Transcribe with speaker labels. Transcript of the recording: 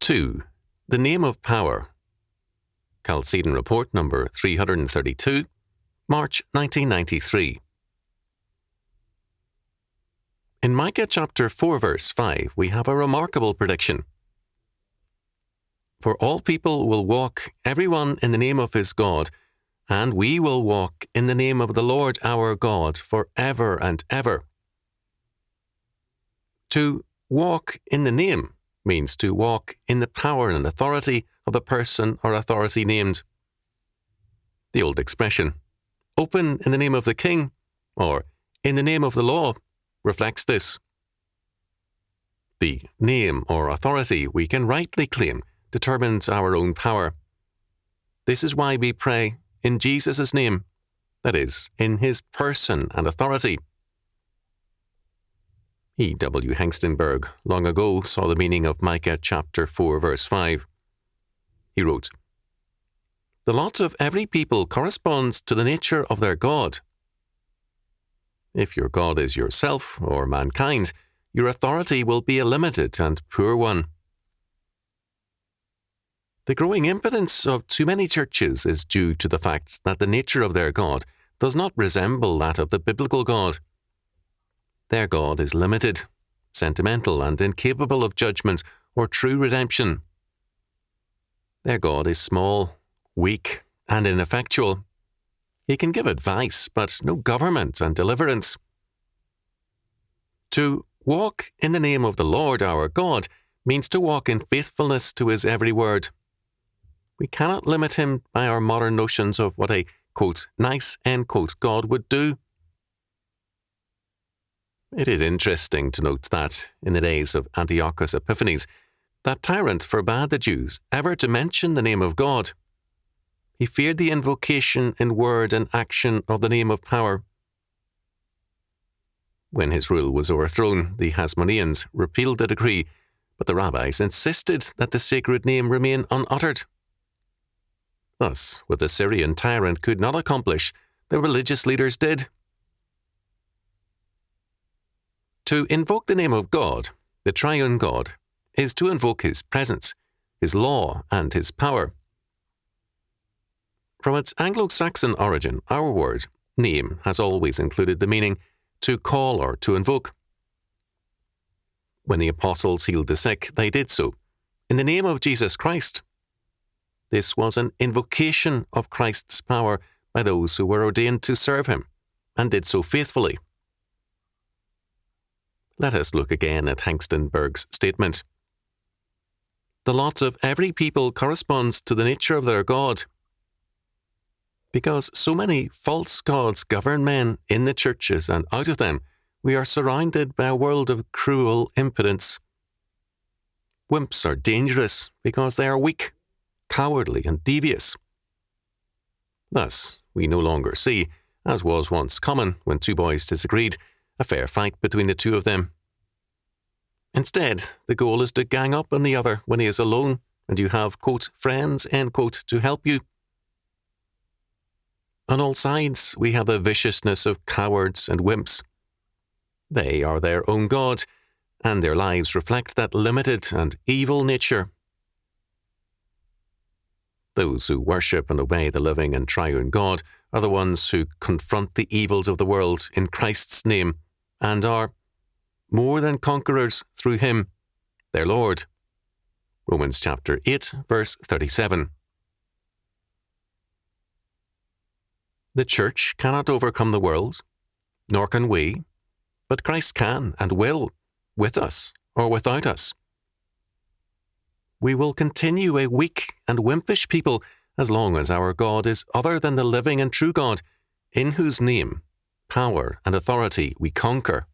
Speaker 1: 2. The name of power. Chalcedon Report number 332, March 1993. In Micah chapter 4 verse 5, we have a remarkable prediction. For all people will walk, everyone in the name of his God, and we will walk in the name of the Lord our God for ever and ever. To walk in the name means to walk in the power and authority of the person or authority named. The old expression, open in the name of the king, or in the name of the law, reflects this. The name or authority we can rightly claim determines our own power. This is why we pray in Jesus' name, that is, in his person and authority. E. W. Hengstenberg long ago saw the meaning of Micah chapter 4 verse 5. He wrote, "The lot of every people corresponds to the nature of their God. If your God is yourself or mankind, your authority will be a limited and poor one." The growing impotence of too many churches is due to the fact that the nature of their God does not resemble that of the biblical God. Their God is limited, sentimental, and incapable of judgment or true redemption. Their God is small, weak, and ineffectual. He can give advice, but no government and deliverance. To walk in the name of the Lord our God means to walk in faithfulness to his every word. We cannot limit him by our modern notions of what a, quote, nice, end quote, God would do. It is interesting to note that, in the days of Antiochus Epiphanes, that tyrant forbade the Jews ever to mention the name of God. He feared the invocation in word and action of the name of power. When his rule was overthrown, the Hasmoneans repealed the decree, but the rabbis insisted that the sacred name remain unuttered. Thus, what the Syrian tyrant could not accomplish, the religious leaders did. To invoke the name of God, the triune God, is to invoke his presence, his law, and his power. From its Anglo-Saxon origin, our word, name, has always included the meaning to call or to invoke. When the apostles healed the sick, they did so in the name of Jesus Christ. This was an invocation of Christ's power by those who were ordained to serve him, and did so faithfully. Let us look again at Hengstenberg's statement. The lot of every people corresponds to the nature of their God. Because so many false gods govern men in the churches and out of them, we are surrounded by a world of cruel impotence. Wimps are dangerous because they are weak, cowardly, and devious. Thus, we no longer see, as was once common when two boys disagreed, a fair fight between the two of them. Instead, the goal is to gang up on the other when he is alone, and you have, quote, friends, end quote, to help you. On all sides, we have the viciousness of cowards and wimps. They are their own God, and their lives reflect that limited and evil nature. Those who worship and obey the living and triune God are the ones who confront the evils of the world in Christ's name and are more than conquerors through him, their Lord. Romans chapter 8, verse 37. The church cannot overcome the world, nor can we, but Christ can and will, with us or without us. We will continue a weak and wimpish people as long as our God is other than the living and true God, in whose name, power, and authority we conquer.